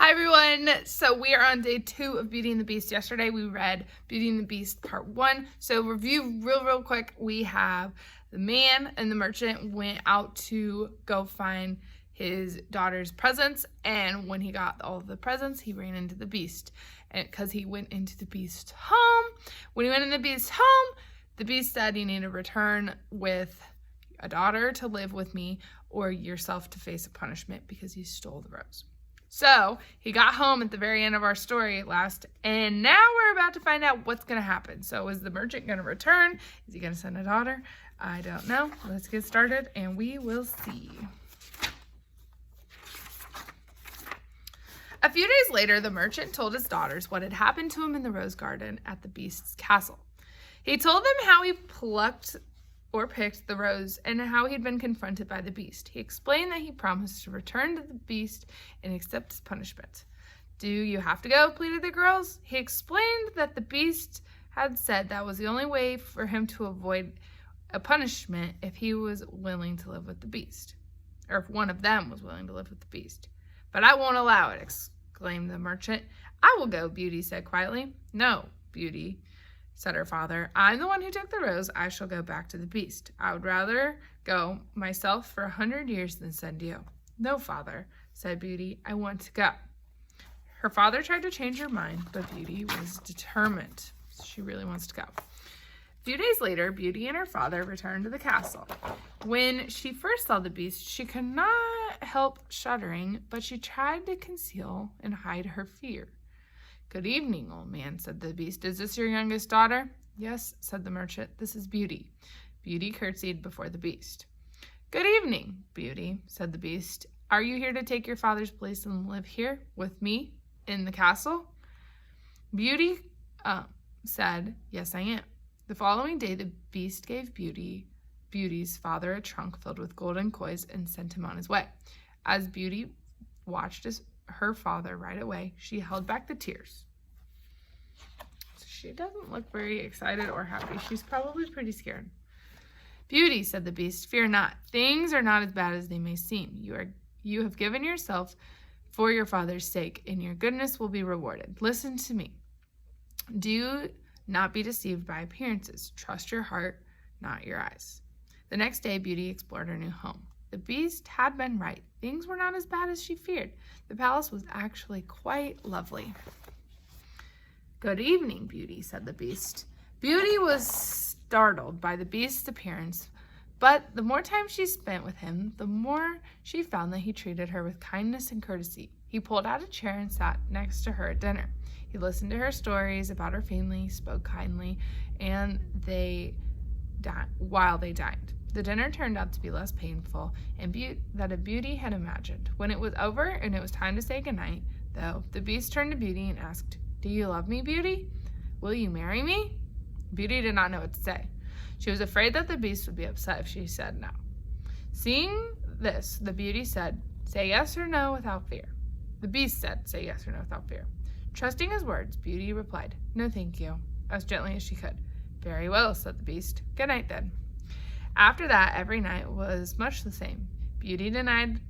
Hi everyone, so we are on day 2 of Beauty and the Beast. Yesterday we read Beauty and the Beast part 1. So review real quick, we have the man and the merchant went out to go find his daughter's presents, and when he got all of the presents, he ran into the Beast. And because he went into the Beast's home, when he went into the Beast's home, the Beast said you need to return with a daughter to live with me or yourself to face a punishment because you stole the rose. So he got home at the very end of our story last, and now we're about to find out what's going to happen. So is the merchant going to return? Is he going to send a daughter? I don't know. Let's get started and we will see. A few days later, the merchant told his daughters what had happened to him in the rose garden at the Beast's castle. He told them how he picked the rose and how he'd been confronted by the Beast. He explained that he promised to return to the Beast and accept his punishment. Do you have to go? Pleaded the girls. He explained that the Beast had said that was the only way for him to avoid a punishment if he was willing to live with the Beast, or if one of them was willing to live with the Beast. But I won't allow it, exclaimed the merchant. I will go, Beauty said quietly. No, Beauty, said her father. I'm the one who took the rose. I shall go back to the Beast. I would rather go myself for 100 years than send you. No, father, said Beauty. I want to go. Her father tried to change her mind, but Beauty was determined. She really wants to go. A few days later, Beauty and her father returned to the castle. When she first saw the Beast, she could not help shuddering, but she tried to conceal and hide her fear. Good evening, old man, said the Beast. Is this your youngest daughter? Yes, said the merchant. This is Beauty. Beauty curtsied before the Beast. Good evening, Beauty, said the Beast. Are you here to take your father's place and live here with me in the castle? Beauty said, yes, I am. The following day, the Beast gave Beauty's father a trunk filled with golden coins and sent him on his way. As Beauty watched her father ride away, she held back the tears. She doesn't look very excited or happy. She's probably pretty scared. Beauty, said the Beast, fear not. Things are not as bad as they may seem. You have given yourself for your father's sake, and your goodness will be rewarded. Listen to me. Do not be deceived by appearances. Trust your heart, not your eyes. The next day, Beauty explored her new home. The Beast had been right. Things were not as bad as she feared. The palace was actually quite lovely. Good evening, Beauty, said the Beast. Beauty was startled by the Beast's appearance, but the more time she spent with him, the more she found that he treated her with kindness and courtesy. He pulled out a chair and sat next to her at dinner. He listened to her stories about her family, spoke kindly, and while they dined. The dinner turned out to be less painful than Beauty had imagined. When it was over and it was time to say goodnight, though, the Beast turned to Beauty and asked, Do you love me, Beauty? Will you marry me? Beauty did not know what to say. She was afraid that the Beast would be upset if she said no. Seeing this, the Beauty said, Say yes or no without fear. The Beast said, Say yes or no without fear. Trusting his words, Beauty replied, No, thank you, as gently as she could. Very well, said the Beast. Good night, then. After that, every night was much the same. Beauty dined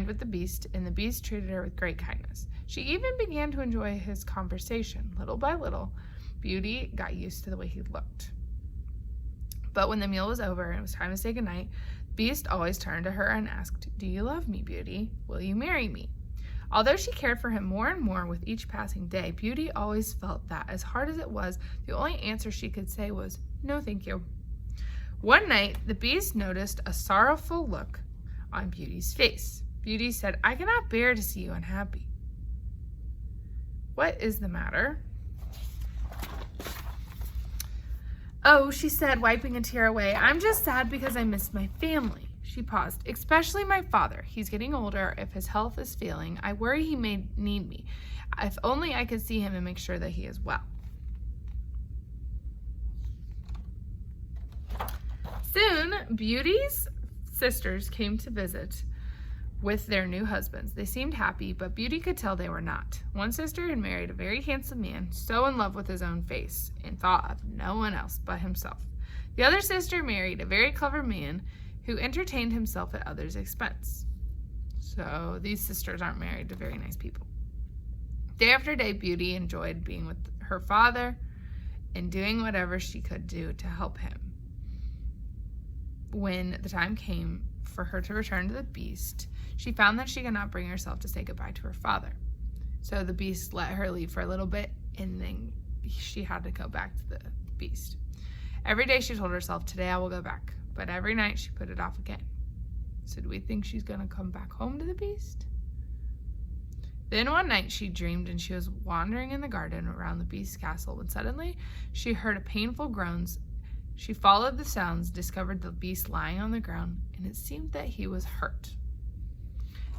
with the Beast, and the Beast treated her with great kindness. She even began to enjoy his conversation. Little by little, Beauty got used to the way he looked. But when the meal was over and it was time to say goodnight, Beast always turned to her and asked, Do you love me, Beauty? Will you marry me? Although she cared for him more and more with each passing day, Beauty always felt that, as hard as it was, the only answer she could say was, No, thank you. One night, the Beast noticed a sorrowful look on Beauty's face. Beauty said, I cannot bear to see you unhappy. What is the matter? Oh, she said, wiping a tear away, I'm just sad because I miss my family. She paused. Especially my father. He's getting older. If his health is failing, I worry he may need me. If only I could see him and make sure that he is well. Soon, Beauty's sisters came to visit with their new husbands. They seemed happy, but Beauty could tell they were not. One sister had married a very handsome man, so in love with his own face, and thought of no one else but himself. The other sister married a very clever man who entertained himself at others' expense. So these sisters aren't married to very nice people. Day after day, Beauty enjoyed being with her father and doing whatever she could do to help him. When the time came for her to return to the Beast, she found that she could not bring herself to say goodbye to her father. So the Beast let her leave for a little bit, and then she had to go back to the Beast. Every day she told herself, today I will go back. But every night she put it off again. So do we think she's going to come back home to the Beast? Then one night she dreamed, and she was wandering in the garden around the Beast's castle when suddenly she heard a painful groans. She followed the sounds, discovered the Beast lying on the ground, and it seemed that he was hurt.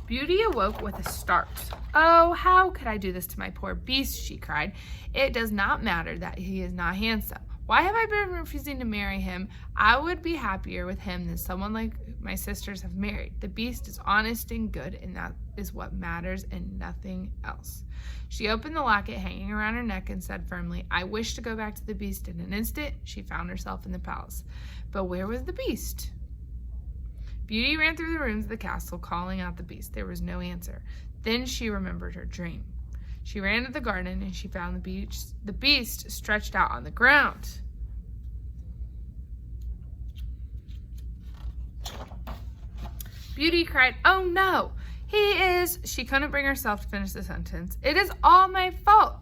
Beauty awoke with a start. Oh, how could I do this to my poor Beast, she cried. It does not matter that he is not handsome. Why have I been refusing to marry him? I would be happier with him than someone like my sisters have married. The Beast is honest and good, and that is what matters and nothing else. She opened the locket hanging around her neck and said firmly, I wish to go back to the Beast. In an instant, she found herself in the palace. But where was the Beast? Beauty ran through the rooms of the castle, calling out the Beast. There was no answer. Then she remembered her dream. She ran to the garden, and she found the Beast stretched out on the ground. Beauty cried, oh no, she couldn't bring herself to finish the sentence. It is all my fault.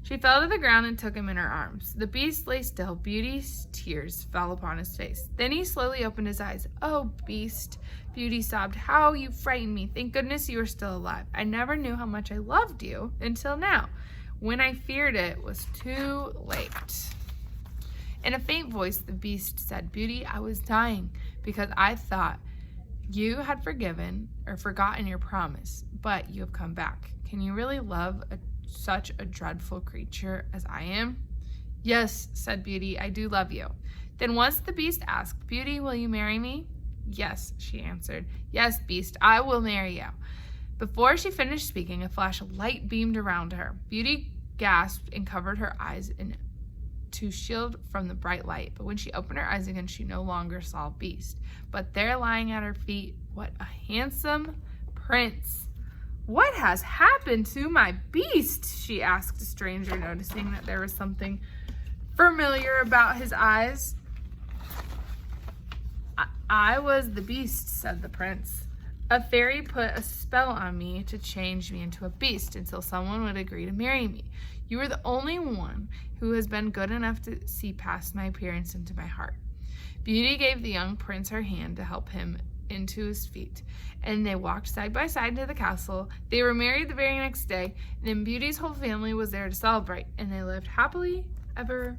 She fell to the ground and took him in her arms. The Beast lay still. Beauty's tears fell upon his face. Then he slowly opened his eyes. Oh, Beast, Beauty sobbed, how you frightened me. Thank goodness you are still alive. I never knew how much I loved you until now. When I feared it was too late. In a faint voice, the Beast said, Beauty, I was dying because I thought you had forgotten your promise, but you have come back. Can you really love such a dreadful creature as I am? Yes, said Beauty, I do love you. Then once the Beast asked, Beauty, will you marry me? Yes, she answered. Yes, Beast, I will marry you. Before she finished speaking, a flash of light beamed around her. Beauty gasped and covered her eyes to shield from the bright light. But when she opened her eyes again, she no longer saw Beast. But there lying at her feet, what a handsome prince. What has happened to my Beast? She asked a stranger, noticing that there was something familiar about his eyes. I was the Beast, said the prince. A fairy put a spell on me to change me into a beast until someone would agree to marry me. You are the only one who has been good enough to see past my appearance into my heart. Beauty gave the young prince her hand to help him into his feet, and they walked side by side to the castle. They were married the very next day, and then Beauty's whole family was there to celebrate, and they lived happily ever